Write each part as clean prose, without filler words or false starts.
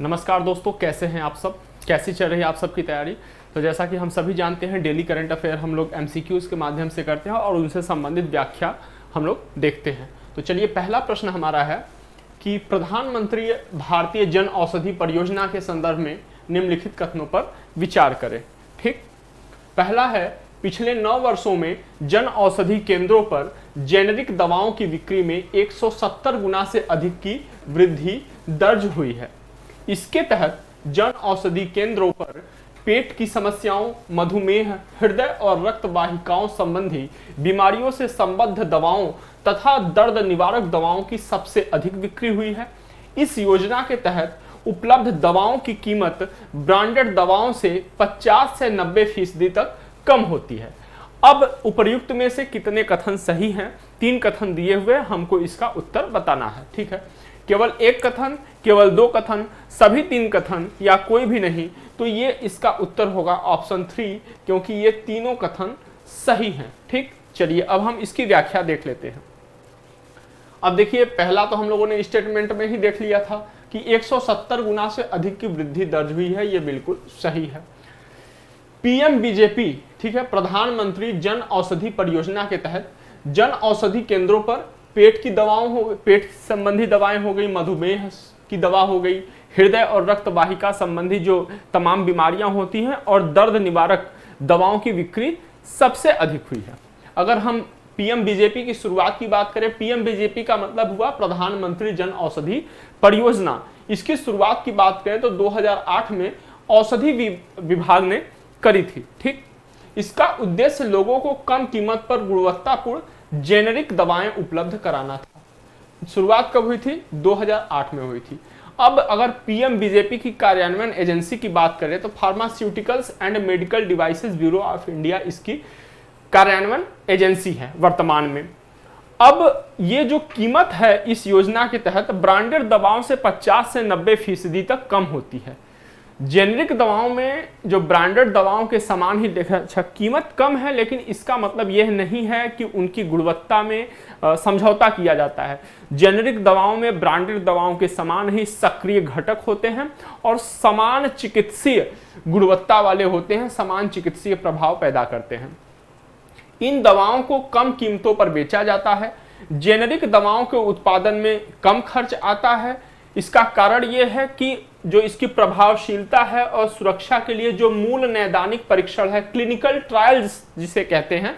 नमस्कार दोस्तों, कैसे हैं आप सब? कैसी चल रही है आप सबकी तैयारी? तो जैसा कि हम सभी जानते हैं, डेली करंट अफेयर हम लोग एमसीक्यूज़ के माध्यम से करते हैं और उनसे संबंधित व्याख्या हम लोग देखते हैं। तो चलिए, पहला प्रश्न हमारा है कि प्रधानमंत्री भारतीय जन औषधि परियोजना के संदर्भ में निम्नलिखित कथनों पर विचार करें। ठीक, पहला है, पिछले 9 वर्षों में जन औषधि केंद्रों पर जेनेरिक दवाओं की बिक्री में 170 गुना से अधिक की वृद्धि दर्ज हुई है। इसके तहत जन औषधि केंद्रों पर पेट की समस्याओं, मधुमेह, हृदय और रक्त वाहिकाओं संबंधी बीमारियों से संबद्ध दवाओं तथा दर्द निवारक दवाओं की सबसे अधिक बिक्री हुई है। इस योजना के तहत उपलब्ध दवाओं की कीमत ब्रांडेड दवाओं से 50 से 90% तक कम होती है। अब उपर्युक्त में से कितने कथन सही हैं? 3 कथन दिए हुए, हमको इसका उत्तर बताना है। ठीक है, केवल एक कथन, केवल 2 कथन, सभी 3 कथन या कोई भी नहीं, तो ये इसका उत्तर होगा ऑप्शन 3, क्योंकि ये तीनों कथन सही हैं। ठीक, चलिए अब हम इसकी व्याख्या देख लेते हैं। अब देखिए, पहला तो हम लोगों ने स्टेटमेंट में ही देख लिया था कि 170 गुना से अधिक की वृद्धि दर्ज हुई है, ये बिल्कुल सही है। पीएम बीजेपी, ठीक है, प्रधानमंत्री जन औषधि परियोजना के तहत जन औषधि केंद्रों पर पेट की दवाओं हो, पेट संबंधी दवाएं हो गई, मधुमेह की दवा हो गई, हृदय और रक्त वाहिका संबंधी जो तमाम बीमारियां होती हैं और दर्द निवारक दवाओं की बिक्री सबसे अधिक हुई है। अगर हम पीएम बीजेपी की शुरुआत की बात करें, पीएम बीजेपी का मतलब हुआ प्रधानमंत्री जन औषधि परियोजना। इसकी शुरुआत की बात करें तो 2008 में औषधि विभाग ने करी थी। ठीक, इसका उद्देश्य लोगों को कम कीमत पर गुणवत्तापूर्ण जेनेरिक दवाएं उपलब्ध कराना था। शुरुआत कब हुई थी? 2008 में हुई थी। अब अगर पीएम बीजेपी की कार्यान्वयन एजेंसी की बात करें तो pharmaceuticals and medical devices bureau of India इसकी कार्यान्वयन एजेंसी है वर्तमान में। अब ये जो कीमत है इस योजना के तहत ब्रांडेड दवाओं से 50 से 90% तक कम होती है। जेनेरिक दवाओं में जो ब्रांडेड दवाओं के समान ही देखा, अच्छा कीमत कम है, लेकिन इसका मतलब यह नहीं है कि उनकी गुणवत्ता में समझौता किया जाता है। जेनेरिक दवाओं में ब्रांडेड दवाओं के समान ही सक्रिय घटक होते हैं और समान चिकित्सीय गुणवत्ता वाले होते हैं, समान चिकित्सीय प्रभाव पैदा करते हैं। इन दवाओं को कम कीमतों पर बेचा जाता है। जेनेरिक दवाओं के उत्पादन में कम खर्च आता है। इसका कारण यह है कि जो इसकी प्रभावशीलता है और सुरक्षा के लिए जो मूल नैदानिक परीक्षण है, क्लिनिकल ट्रायल्स जिसे कहते हैं,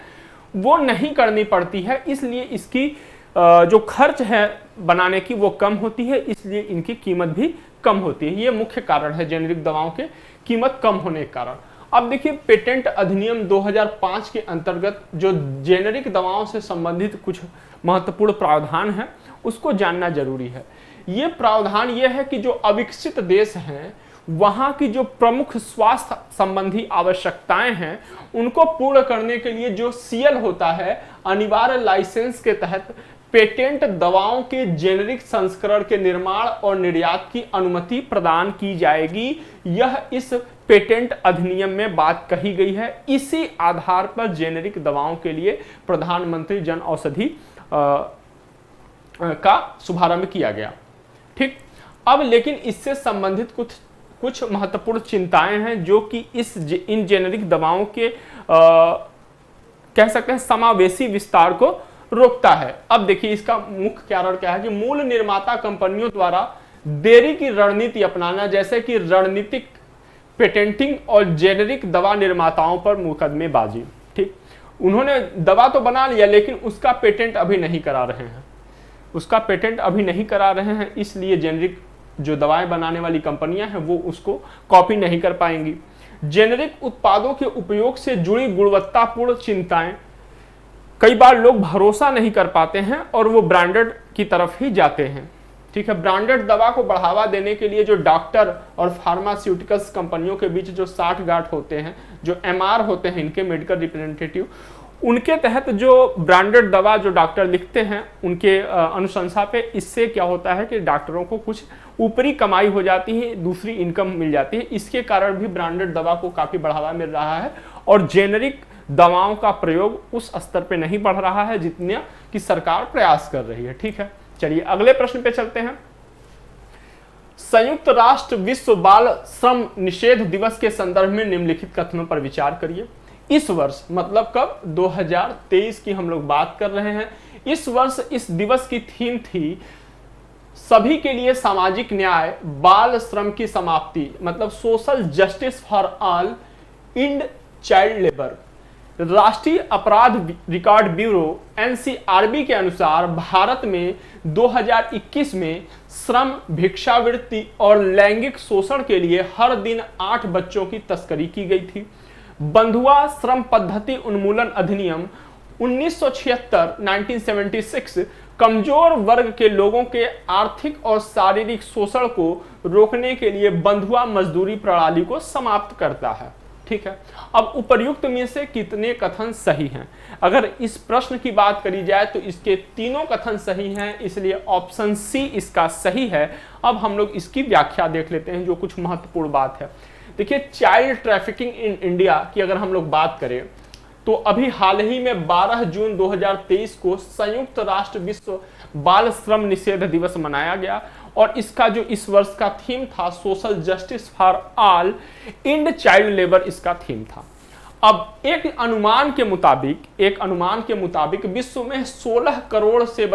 वो नहीं करनी पड़ती है। इसलिए इसकी जो खर्च है बनाने की वो कम होती है, इसलिए इनकी कीमत भी कम होती है। ये मुख्य कारण है जेनेरिक दवाओं के कीमत कम होने के कारण। अब देखिए, पेटेंट अधिनियम 2005 के अंतर्गत जो जेनेरिक दवाओं से संबंधित कुछ महत्वपूर्ण प्रावधान है उसको जानना जरूरी है। ये प्रावधान ये है कि जो अविकसित देश हैं वहां की जो प्रमुख स्वास्थ्य संबंधी आवश्यकताएं हैं उनको पूर्ण करने के लिए जो सीएल होता है, अनिवार्य लाइसेंस के तहत पेटेंट दवाओं के जेनेरिक संस्करण के निर्माण और निर्यात की अनुमति प्रदान की जाएगी। यह इस पेटेंट अधिनियम में बात कही गई है। इसी आधार पर जेनेरिक दवाओं के लिए प्रधानमंत्री जन औषधि का शुभारंभ किया गया। ठीक, अब लेकिन इससे संबंधित कुछ महत्वपूर्ण चिंताएं हैं जो कि इन जेनेरिक दवाओं के कह सकते हैं समावेशी विस्तार को रोकता है। अब देखिए, इसका मुख्य कारण क्या है कि मूल निर्माता कंपनियों द्वारा देरी की रणनीति अपनाना, जैसे कि रणनीतिक पेटेंटिंग और जेनेरिक दवा निर्माताओं पर मुकदमेबाजी। ठीक, उन्होंने दवा तो बना लिया लेकिन उसका पेटेंट अभी नहीं करा रहे हैं, इसलिए जेनेरिक जो दवाएं बनाने वाली कंपनियां हैं वो उसको कॉपी नहीं कर पाएंगी। जेनेरिक उत्पादों के उपयोग से जुड़ी गुणवत्तापूर्ण चिंताएं, कई बार लोग भरोसा नहीं कर पाते हैं और वो ब्रांडेड की तरफ ही जाते हैं। ठीक है, ब्रांडेड दवा को बढ़ावा देने के लिए जो डॉक्टर और फार्मास्यूटिकल्स कंपनियों के बीच जो साठगांठ होते हैं, जो एमआर होते हैं इनके मेडिकल रिप्रेजेंटेटिव, उनके तहत जो ब्रांडेड दवा जो डॉक्टर लिखते हैं उनके अनुशंसा पे, इससे क्या होता है कि डॉक्टरों को कुछ ऊपरी कमाई हो जाती है, दूसरी इनकम मिल जाती है। इसके कारण भी ब्रांडेड दवा को काफ़ी बढ़ावा मिल रहा है और जेनेरिक दवाओं का प्रयोग उस स्तर पे नहीं बढ़ रहा है जितना कि सरकार प्रयास कर रही है। ठीक है, चलिए अगले प्रश्न पे चलते हैं। संयुक्त राष्ट्र विश्व बाल श्रम निषेध दिवस के संदर्भ में निम्नलिखित कथनों पर विचार करिए। इस वर्ष, मतलब कब, 2023 की हम लोग बात कर रहे हैं। इस वर्ष इस दिवस की थीम थी सभी के लिए सामाजिक न्याय, बाल श्रम की समाप्ति, मतलब social justice for all, and child labour. राष्ट्रीय अपराध रिकॉर्ड ब्यूरो एनसीआरबी के अनुसार भारत में 2021 में श्रम, भिक्षावृत्ति और लैंगिक शोषण के लिए हर दिन 8 बच्चों की तस्करी की गई थी। बंधुआ श्रम पद्धति उन्मूलन अधिनियम 1976 कमजोर वर्ग के लोगों के आर्थिक और शारीरिक शोषण को रोकने के लिए बंधुआ मजदूरी प्रणाली को समाप्त करता है। ठीक है, अब उपर्युक्त में से कितने कथन सही हैं? अगर इस प्रश्न की बात करी जाए तो इसके तीनों कथन सही हैं, इसलिए ऑप्शन सी इसका सही है। अब हम लोग इसकी व्याख्या देख लेते हैं, जो कुछ महत्वपूर्ण बात है। देखिए, चाइल्ड ट्रैफिकिंग इन इंडिया की अगर हम लोग बात करें तो अभी हाल ही में 12 जून 2023 को संयुक्त राष्ट्र विश्व बाल श्रम निषेध दिवस मनाया गया और इसका जो इस वर्ष का थीम था social justice for all, and child labour इसका थीम था। अब एक अनुमान के मुताबिक विश्व में 16 करोड़ से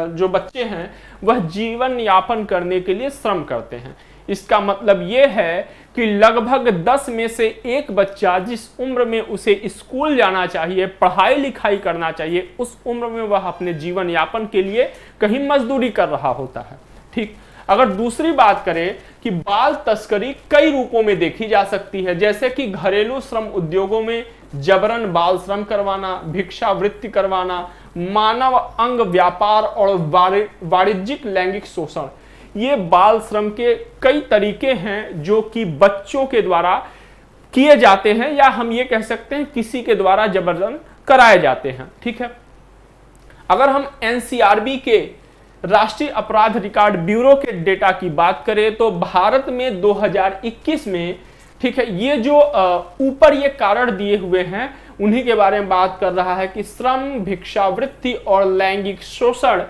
जो बच्चे हैं वह जीवन यापन करने के लिए श्रम करते हैं। इसका मतलब यह है कि लगभग 10 में से एक बच्चा जिस उम्र में उसे स्कूल जाना चाहिए, पढ़ाई लिखाई करना चाहिए, उस उम्र में वह अपने जीवन यापन के लिए कहीं मजदूरी कर रहा होता है। ठीक, अगर दूसरी बात करें कि बाल तस्करी कई रूपों में देखी जा सकती है, जैसे कि घरेलू श्रम उद्योगों में जबरन बाल श्रम करवाना, भिक्षावृत्ति करवाना, मानव अंग व्यापार और वाणिज्यिक लैंगिक शोषण। ये बाल श्रम के कई तरीके हैं जो कि बच्चों के द्वारा किए जाते हैं, या हम ये कह सकते हैं किसी के द्वारा जबरन कराए जाते हैं। ठीक है, अगर हम एनसीआरबी के राष्ट्रीय अपराध रिकॉर्ड ब्यूरो के डेटा की बात करें तो भारत में 2021 में, ठीक है, ये जो ऊपर ये कारण दिए हुए हैं उन्हीं के बारे में बात कर रहा है कि श्रम, भिक्षावृत्ति और लैंगिक शोषण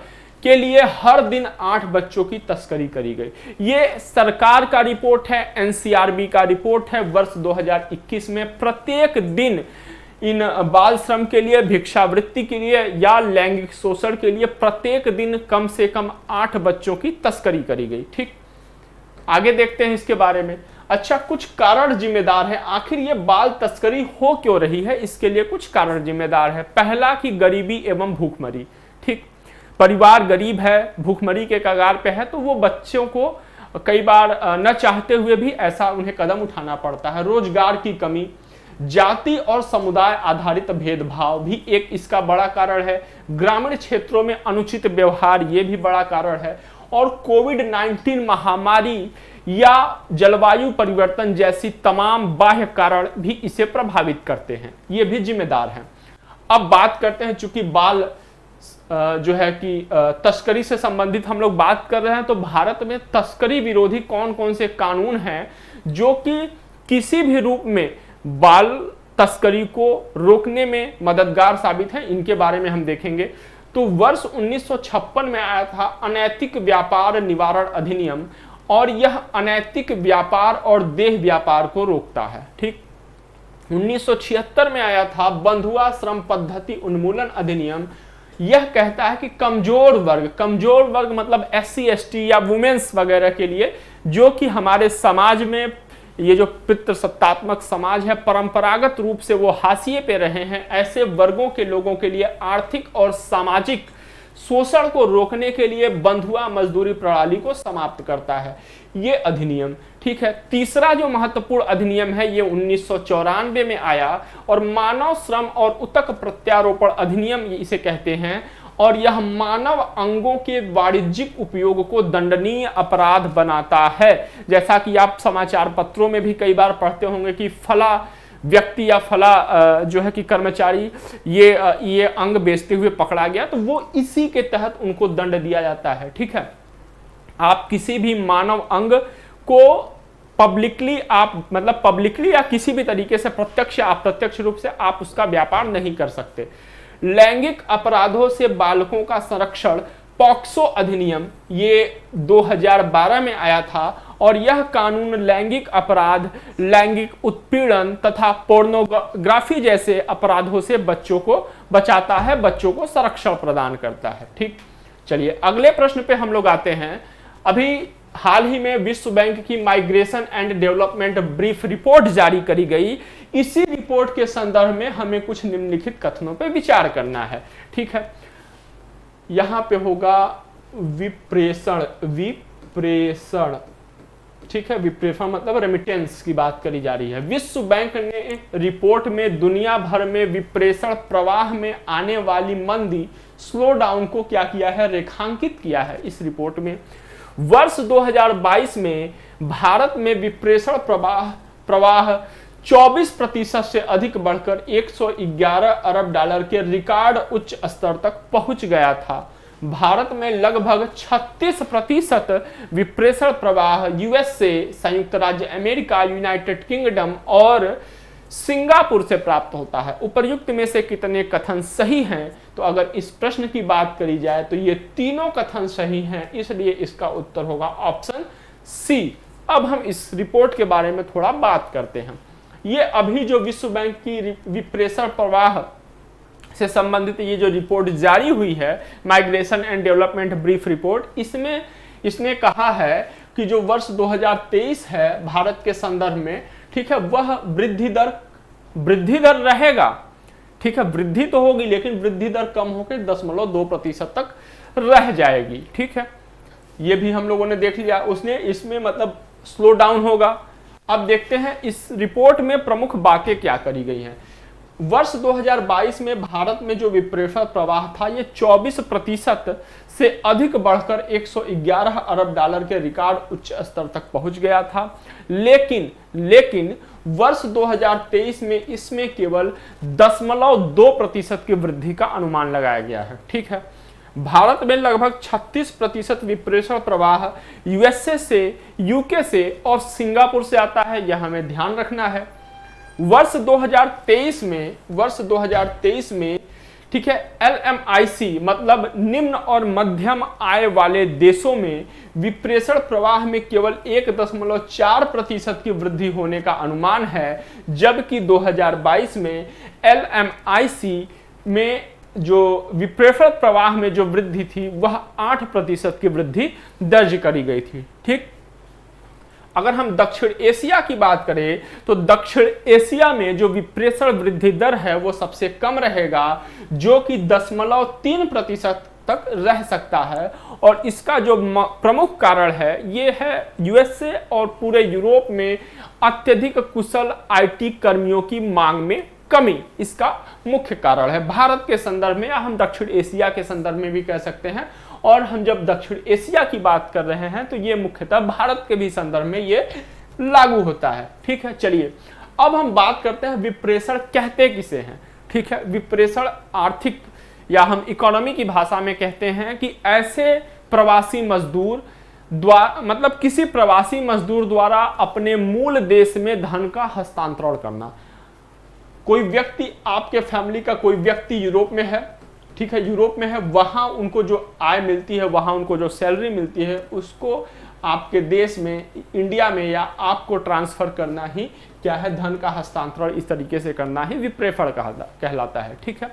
के लिए हर दिन 8 बच्चों की तस्करी करी गई। ये सरकार का रिपोर्ट है, एनसीआरबी का रिपोर्ट है। वर्ष 2021 में प्रत्येक दिन इन बाल श्रम के लिए, भिक्षावृत्ति के लिए या लैंगिक शोषण के लिए प्रत्येक दिन कम से कम 8 बच्चों की तस्करी करी गई। ठीक, आगे देखते हैं इसके बारे में। अच्छा, कुछ कारण जिम्मेदार है, आखिर ये बाल तस्करी हो क्यों रही है, इसके लिए कुछ कारण जिम्मेदार है। पहला कि गरीबी एवं भूखमरी। ठीक, परिवार गरीब है, भूखमरी के कगार पे है, तो वो बच्चों को कई बार न चाहते हुए भी ऐसा उन्हें कदम उठाना पड़ता है। रोजगार की कमी, जाति और समुदाय आधारित भेदभाव भी एक इसका बड़ा कारण है। ग्रामीण क्षेत्रों में अनुचित व्यवहार, ये भी बड़ा कारण है। और कोविड-19 महामारी या जलवायु परिवर्तन जैसी तमाम बाह्य कारण भी इसे प्रभावित करते हैं, ये भी जिम्मेदार हैं। अब बात करते हैं, चूंकि बाल जो है कि तस्करी से संबंधित हम लोग बात कर रहे हैं, तो भारत में तस्करी विरोधी कौन कौन से कानून हैं जो कि किसी भी रूप में बाल तस्करी को रोकने में मददगार साबित है, इनके बारे में हम देखेंगे। तो वर्ष 1956 में आया था अनैतिक व्यापार निवारण अधिनियम, और यह अनैतिक व्यापार और देह व्यापार को रोकता है। ठीक, 1976 में आया था बंधुआ श्रम पद्धति उन्मूलन अधिनियम। यह कहता है कि कमजोर वर्ग मतलब SC ST या वुमेन्स वगैरह के लिए, जो कि हमारे समाज में ये जो पितृसत्तात्मक समाज है, परंपरागत रूप से वो हाशिए पे रहे हैं, ऐसे वर्गों के लोगों के लिए आर्थिक और सामाजिक शोषण को रोकने के लिए बंधुआ मजदूरी प्रणाली को समाप्त करता है ये अधिनियम। ठीक है, तीसरा जो महत्वपूर्ण अधिनियम है ये 1994 में आया, और मानव श्रम और उतक प्रत्यारोपण अधिनियम इसे कहते हैं, और यह मानव अंगों के वाणिज्यिक उपयोग को दंडनीय अपराध बनाता है। जैसा कि आप समाचार पत्रों में भी कई बार पढ़ते होंगे कि फला व्यक्ति या फला जो है कि कर्मचारी ये अंग बेचते हुए पकड़ा गया, तो वो इसी के तहत उनको दंड दिया जाता है। ठीक है, आप किसी भी मानव अंग को पब्लिकली या किसी भी तरीके से प्रत्यक्ष या अप्रत्यक्ष रूप से आप उसका व्यापार नहीं कर सकते। लैंगिक अपराधों से बालकों का संरक्षण पॉक्सो अधिनियम ये 2012 में आया था और यह कानून लैंगिक अपराध, लैंगिक उत्पीड़न तथा पोर्नोग्राफी जैसे अपराधों से बच्चों को बचाता है, बच्चों को संरक्षण प्रदान करता है। ठीक, चलिए अगले प्रश्न पे हम लोग आते हैं। अभी हाल ही में विश्व बैंक की migration and development brief report जारी करी गई। इसी रिपोर्ट के संदर्भ में हमें कुछ निम्नलिखित कथनों पे विचार करना है। ठीक है, यहां पे होगा विप्रेषण, विप्रेषण, ठीक है, विप्रेषण मतलब रेमिटेंस की बात करी जा रही है। विश्व बैंक ने रिपोर्ट में दुनिया भर में विप्रेषण प्रवाह में आने वाली मंदी, स्लो डाउन को क्या किया है, रेखांकित किया है। इस रिपोर्ट में वर्ष 2022 में भारत में विप्रेषण प्रवाह 24% से अधिक बढ़कर 111 अरब डॉलर के रिकॉर्ड उच्च स्तर तक पहुंच गया था। भारत में लगभग 36% विप्रेषण प्रवाह यूएसए, संयुक्त राज्य अमेरिका, यूनाइटेड किंगडम और सिंगापुर से प्राप्त होता है। उपर्युक्त में से कितने कथन सही हैं? तो अगर इस प्रश्न की बात करी जाए तो ये तीनों कथन सही हैं, इसलिए इसका उत्तर होगा ऑप्शन सी। अब हम इस रिपोर्ट के बारे में थोड़ा बात करते हैं। ये अभी जो विश्व बैंक की विप्रेषण प्रवाह से संबंधित ये जो रिपोर्ट जारी हुई है, migration and development brief report, इसमें इसने कहा है कि जो वर्ष 2023 है भारत के संदर्भ में, ठीक है, वह वृद्धि दर रहेगा। ठीक है, वृद्धि तो होगी लेकिन वृद्धि दर कम होकर 0.2% तक रह जाएगी। ठीक है, ये भी हम लोगों ने देख लिया। उसने इसमें मतलब स्लो डाउन होगा। अब देखते हैं इस रिपोर्ट में प्रमुख बातें क्या करी गई हैं। वर्ष 2022 में भारत में जो विप्रेषण प्रवाह था ये 24% से अधिक बढ़कर 111 अरब डॉलर के रिकॉर्ड उच्च स्तर तक पहुंच गया था। लेकिन वर्ष 2023 में इसमें केवल 0.2% की वृद्धि का अनुमान लगाया गया है। ठीक है, भारत में लगभग 36% विप्रेषण प्रवाह यूएसए से, यूके से और सिंगापुर से आता है, यह हमें ध्यान रखना है। वर्ष 2023 में ठीक है, LMIC मतलब निम्न और मध्यम आय वाले देशों में विप्रेषण प्रवाह में केवल 1.4% की वृद्धि होने का अनुमान है, जबकि 2022 में LMIC में जो विप्रेषण प्रवाह में जो वृद्धि थी वह 8% की वृद्धि दर्ज करी गई थी। ठीक, अगर हम दक्षिण एशिया की बात करें तो दक्षिण एशिया में जो विप्रेषण वृद्धि दर है वो सबसे कम रहेगा, जो कि 0.3% तक रह सकता है। और इसका जो प्रमुख कारण है ये है यूएसए और पूरे यूरोप में अत्यधिक कुशल आईटी कर्मियों की मांग में कमी इसका मुख्य कारण है। भारत के संदर्भ में या हम दक्षिण एशिया के संदर्भ में भी कह सकते हैं। और हम जब दक्षिण एशिया की बात कर रहे हैं तो ये मुख्यतः भारत के भी संदर्भ में ये लागू होता है। ठीक है, चलिए अब हम बात करते हैं विप्रेषण कहते किसे हैं। ठीक है, विप्रेषण आर्थिक या हम इकोनॉमी की भाषा में कहते हैं कि ऐसे प्रवासी मजदूर द्वारा मतलब किसी प्रवासी मजदूर द्वारा अपने मूल देश में धन का हस्तांतरण करना। कोई व्यक्ति, आपके फैमिली का कोई व्यक्ति यूरोप में है, ठीक है, यूरोप में है, वहां उनको जो आय मिलती है, वहां उनको जो सैलरी मिलती है, उसको आपके देश में, इंडिया में या आपको ट्रांसफर करना ही क्या है, धन का हस्तांतरण इस तरीके से करना ही विप्रेषण कहलाता है। ठीक है,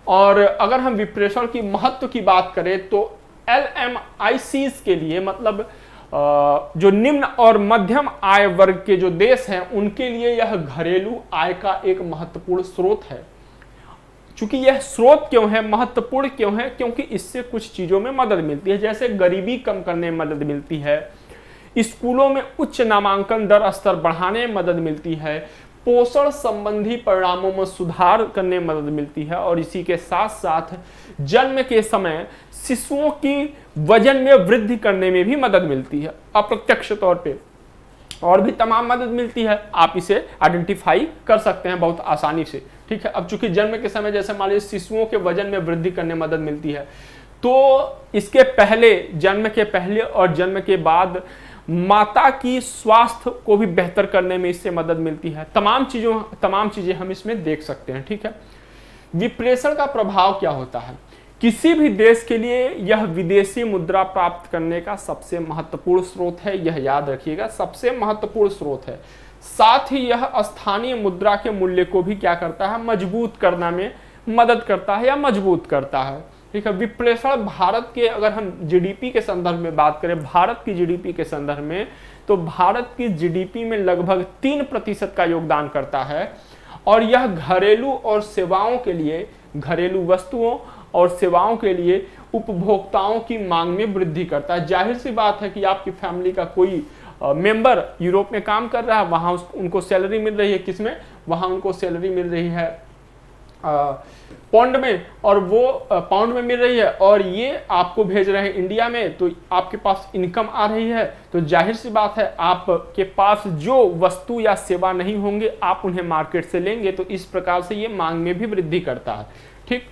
और अगर हम विप्रेषण की महत्व की बात करें तो LMICs के लिए मतलब जो निम्न और मध्यम आय वर्ग के जो देश हैं उनके लिए यह घरेलू आय का एक महत्वपूर्ण स्रोत है। चूंकि यह स्रोत क्यों है, महत्वपूर्ण क्यों है, क्योंकि इससे कुछ चीजों में मदद मिलती है, जैसे गरीबी कम करने में मदद मिलती है, स्कूलों में उच्च नामांकन दर स्तर बढ़ाने में मदद मिलती है, पोषण संबंधी परिणामों में सुधार करने में मदद मिलती है, और इसी के साथ साथ जन्म के समय शिशुओं की वजन में वृद्धि करने में भी मदद मिलती है अप्रत्यक्ष तौर पे, और भी तमाम मदद मिलती है। आप इसे आइडेंटिफाई कर सकते हैं बहुत आसानी से। ठीक है, अब चूंकि जन्म के समय जैसे मान लीजिए शिशुओं के वजन में वृद्धि करने में मदद मिलती है, तो इसके पहले, जन्म के पहले और जन्म के बाद माता की स्वास्थ्य को भी बेहतर करने में इससे मदद मिलती है। तमाम चीजें हम इसमें देख सकते हैं। ठीक है, विप्रेषण का प्रभाव क्या होता है? किसी भी देश के लिए यह विदेशी मुद्रा प्राप्त करने का सबसे महत्वपूर्ण स्रोत है, यह याद रखिएगा, सबसे महत्वपूर्ण स्रोत है। साथ ही यह स्थानीय मुद्रा के मूल्य को भी क्या करता है, मजबूत करना में मदद करता है या मजबूत करता है। ठीक है, विप्लेषण भारत के, अगर हम जीडीपी के संदर्भ में बात करें, भारत की जीडीपी के संदर्भ में, तो भारत की जीडीपी में लगभग 3% का योगदान करता है और यह घरेलू और सेवाओं के लिए, घरेलू वस्तुओं और सेवाओं के लिए उपभोक्ताओं की मांग में वृद्धि करता है। जाहिर सी बात है कि आपकी फैमिली का कोई मेंबर यूरोप में काम कर रहा है, वहां उनको सैलरी मिल रही है, किसमें, वहां उनको सैलरी मिल रही है पाउंड में, और वो पाउंड में मिल रही है, और ये आपको भेज रहे हैं इंडिया में, तो आपके पास इनकम आ रही है, तो जाहिर सी बात है आपके पास जो वस्तु या सेवा नहीं होंगे आप उन्हें मार्केट से लेंगे, तो इस प्रकार से ये मांग में भी वृद्धि करता है। ठीक,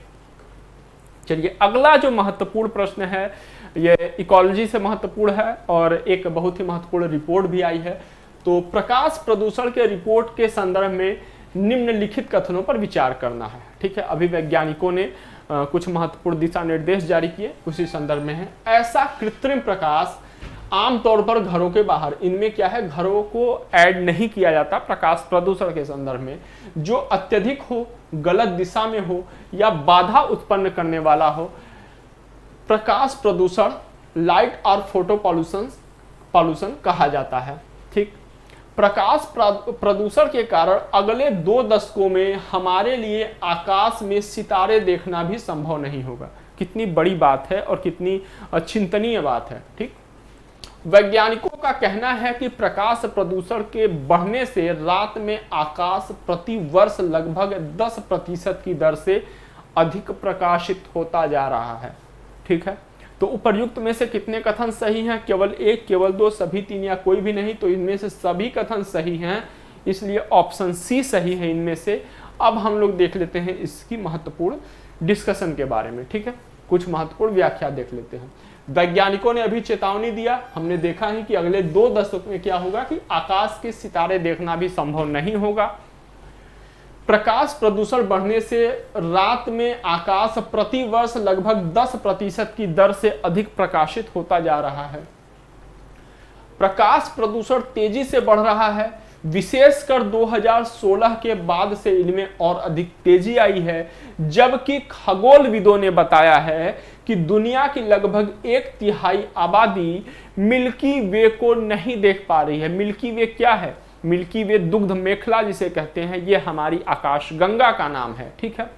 चलिए अगला जो महत्वपूर्ण प्रश्न है ये इकोलॉजी से महत्वपूर्ण है और एक बहुत ही महत्वपूर्ण रिपोर्ट भी आई है। तो प्रकाश प्रदूषण के रिपोर्ट के संदर्भ में निम्नलिखित कथनों पर विचार करना है। ठीक है, अभी वैज्ञानिकों ने कुछ महत्वपूर्ण दिशा निर्देश जारी किए, उसी संदर्भ में है। ऐसा कृत्रिम प्रकाश आमतौर पर घरों के बाहर, इनमें क्या है, घरों को ऐड नहीं किया जाता प्रकाश प्रदूषण के संदर्भ में, जो अत्यधिक हो, गलत दिशा में हो या बाधा उत्पन्न करने वाला हो। प्रकाश प्रदूषण, लाइट और फोटो पॉल्यूशन कहा जाता है। ठीक, प्रकाश प्रदूषण के कारण अगले 2 दशकों में हमारे लिए आकाश में सितारे देखना भी संभव नहीं होगा। कितनी बड़ी बात है और कितनी चिंतनीय बात है। ठीक, वैज्ञानिकों का कहना है कि प्रकाश प्रदूषण के बढ़ने से रात में आकाश प्रति वर्ष लगभग 10% की दर से अधिक प्रकाशित होता जा रहा है। ठीक है, तो उपर्युक्त में से कितने कथन सही हैं, केवल 1, केवल 2, सभी 3 या कोई भी नहीं, तो इनमें से सभी कथन सही हैं, इसलिए ऑप्शन सी सही है इनमें से। अब हम लोग देख लेते हैं इसकी महत्वपूर्ण डिस्कशन के बारे में। ठीक है, कुछ महत्वपूर्ण व्याख्या देख लेते हैं। वैज्ञानिकों ने अभी चेतावनी दिया, हमने देखा है कि अगले 2 दशक में क्या होगा कि आकाश के सितारे देखना भी संभव नहीं होगा। प्रकाश प्रदूषण बढ़ने से रात में आकाश प्रति वर्ष लगभग 10% की दर से अधिक प्रकाशित होता जा रहा है। प्रकाश प्रदूषण तेजी से बढ़ रहा है, विशेषकर 2016 के बाद से इनमें और अधिक तेजी आई है, जबकि खगोलविदों ने बताया है कि दुनिया की लगभग 1/3 आबादी मिल्की वे को नहीं देख पा रही है। मिल्की वे क्या है, मिल्की वे दुग्ध मेखला जिसे कहते हैं, ये हमारी आकाश गंगा का नाम है। ठीक है,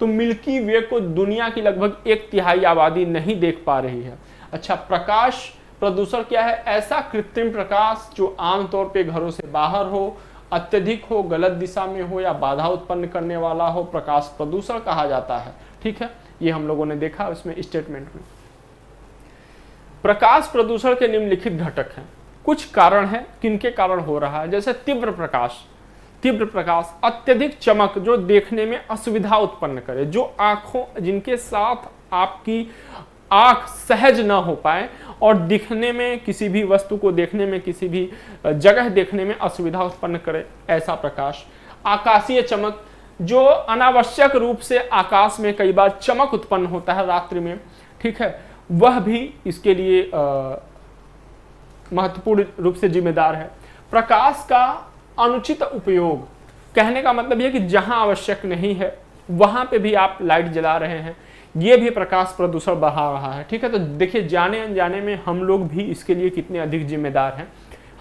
तो मिल्की वे को दुनिया की लगभग 1/3 आबादी नहीं देख पा रही है। अच्छा, प्रकाश प्रदूषण क्या है, ऐसा कृत्रिम प्रकाश जो आमतौर पे घरों से बाहर हो, अत्यधिक हो, गलत दिशा में हो या बाधा उत्पन्न करने वाला हो, प्रकाश प्रदूषण कहा जाता है। ठीक है, ये हम लोगों ने देखा उसमें स्टेटमेंट में। प्रकाश प्रदूषण के निम्नलिखित घटक हैं, कुछ कारण है किनके कारण हो रहा है, जैसे तीव्र प्रकाश, अत्यधिक चमक जो देखने में असुविधा उत्पन्न करे, जो आंखों, जिनके साथ आपकी आंख सहज न हो पाए और दिखने में, किसी भी वस्तु को देखने में, किसी भी जगह देखने में असुविधा उत्पन्न करे, ऐसा प्रकाश। आकाशीय चमक, जो अनावश्यक रूप से आकाश में कई बार चमक उत्पन्न होता है रात्रि में, ठीक है, वह भी इसके लिए महत्वपूर्ण रूप से जिम्मेदार है। प्रकाश का अनुचित उपयोग, कहने का मतलब यह कि जहां आवश्यक नहीं है वहां पे भी आप लाइट जला रहे हैं, ये भी प्रकाश प्रदूषण बढ़ा रहा है। ठीक है, तो देखिए जाने अनजाने में हम लोग भी इसके लिए कितने अधिक जिम्मेदार हैं।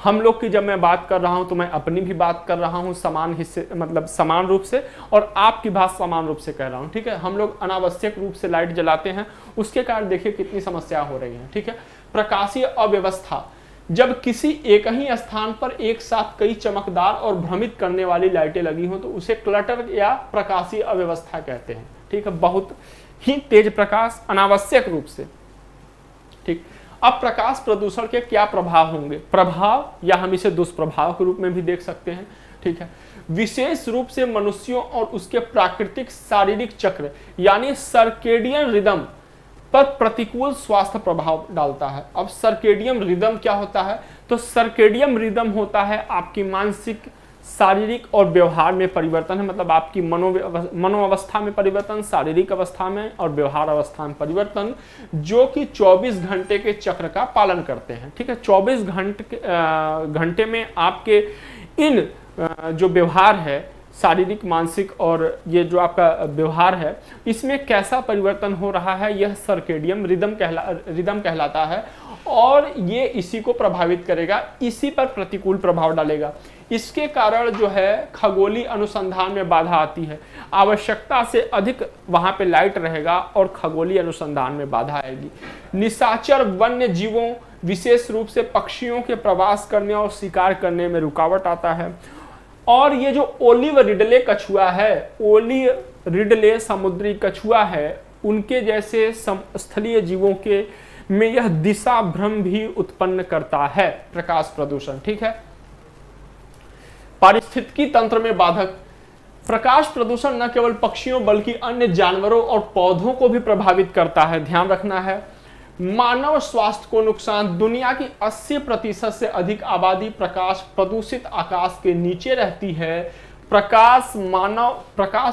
हम लोग की जब मैं बात कर रहा हूं तो मैं अपनी भी बात कर रहा हूं समान हिस्से, मतलब समान रूप से, और आपकी बात समान रूप से कह रहा हूं। ठीक है, हम लोग अनावश्यक रूप से लाइट जलाते हैं, उसके कारण देखिए कितनी समस्या हो रही है। ठीक है, प्रकाशीय अव्यवस्था, जब किसी एक ही स्थान पर एक साथ कई चमकदार और भ्रमित करने वाली लाइटें लगी हों तो उसे क्लटर या प्रकाशीय अव्यवस्था कहते हैं। ठीक है, बहुत ही तेज प्रकाश अनावश्यक रूप से। ठीक, अब प्रकाश प्रदूषण के क्या प्रभाव होंगे, प्रभाव या हम इसे दुष्प्रभाव के रूप में भी देख सकते हैं। ठीक है, विशेष रूप से मनुष्यों और उसके प्राकृतिक शारीरिक चक्र यानी सर्केडियन रिदम पर प्रतिकूल स्वास्थ्य प्रभाव डालता है। अब सर्केडियम रिदम क्या होता है, तो सर्केडियम रिदम होता है आपकी मानसिक शारीरिक और व्यवहार में परिवर्तन है, मतलब आपकी मनोअवस्था में परिवर्तन, शारीरिक अवस्था में और व्यवहार अवस्था में परिवर्तन, जो कि 24 घंटे के चक्र का पालन करते हैं। ठीक है, 24 घंटे में आपके इन जो व्यवहार है, शारीरिक, मानसिक और ये जो आपका व्यवहार है, इसमें कैसा परिवर्तन हो रहा है, यह सर्केडियन रिदम कहलाता है और ये इसी को प्रभावित करेगा, इसी पर प्रतिकूल प्रभाव डालेगा। इसके कारण जो है खगोलीय अनुसंधान में बाधा आती है, आवश्यकता से अधिक वहां पे लाइट रहेगा और खगोलीय अनुसंधान में बाधा आएगी। निशाचर वन्य जीवों, विशेष रूप से पक्षियों के प्रवास करने और शिकार करने में रुकावट आता है। और ये जो ओलिव रिडले कछुआ है, ओलिव रिडले समुद्री कछुआ है, उनके जैसे स्थलीय जीवों के में यह दिशा भ्रम भी उत्पन्न करता है, प्रकाश प्रदूषण। ठीक है, पारिस्थितिकी तंत्र में बाधक, प्रकाश प्रदूषण न केवल पक्षियों बल्कि अन्य जानवरों और पौधों को भी प्रभावित करता है, ध्यान रखना है। मानव स्वास्थ्य को नुकसान, दुनिया की 80% से अधिक आबादी प्रकाश प्रदूषित आकाश के नीचे रहती है। प्रकाश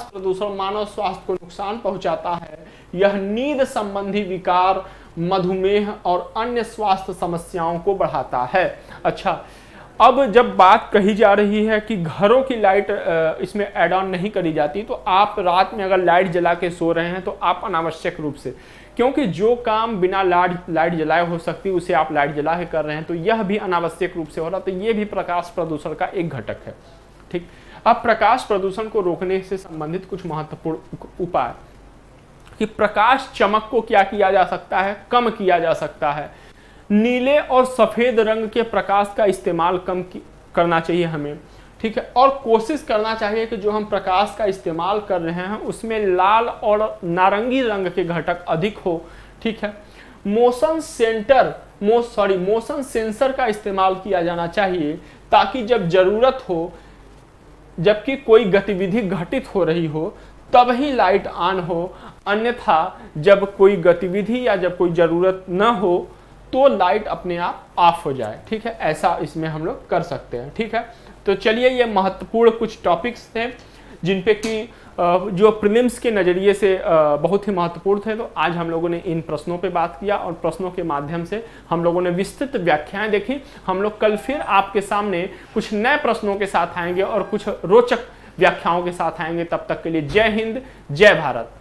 प्रदूषण मानव स्वास्थ्य को नुकसान पहुंचाता है। यह नींद संबंधी विकार, मधुमेह और अन्य स्वास्थ्य समस्याओं को बढ़ाता है। अच्छा, अब जब बात कही जा रही है कि घरों की लाइट इसमें ऐड ऑन नहीं करी जाती, तो आप रात में अगर लाइट जला के सो रहे हैं तो आप अनावश्यक रूप से, क्योंकि जो काम बिना लाइट जलाए हो सकती उसे आप लाइट जला के कर रहे हैं, तो यह भी अनावश्यक रूप से हो रहा, तो ये भी प्रकाश प्रदूषण का एक घटक है। ठीक, अब प्रकाश प्रदूषण को रोकने से संबंधित कुछ महत्वपूर्ण उपाय कि प्रकाश चमक को क्या किया जा सकता है, कम किया जा सकता है। नीले और सफेद रंग के प्रकाश का इस्तेमाल कम करना चाहिए हमें। ठीक है, और कोशिश करना चाहिए कि जो हम प्रकाश का इस्तेमाल कर रहे हैं उसमें लाल और नारंगी रंग के घटक अधिक हो। ठीक है, मोशन सेंसर का इस्तेमाल किया जाना चाहिए, ताकि जब जरूरत हो, जबकि कोई गतिविधि घटित हो रही हो, तब ही लाइट ऑन हो, अन्यथा जब कोई गतिविधि या जब कोई जरूरत न हो तो लाइट अपने आप ऑफ हो जाए। ठीक है, ऐसा इसमें हम लोग कर सकते हैं। ठीक है, तो चलिए, ये महत्वपूर्ण कुछ टॉपिक्स थे जिन पे कि जो प्रीलिम्स के नज़रिए से बहुत ही महत्वपूर्ण थे। तो आज हम लोगों ने इन प्रश्नों पे बात किया और प्रश्नों के माध्यम से हम लोगों ने विस्तृत व्याख्याएं देखी। हम लोग कल फिर आपके सामने कुछ नए प्रश्नों के साथ आएंगे और कुछ रोचक व्याख्याओं के साथ आएंगे। तब तक के लिए जय हिंद, जय भारत।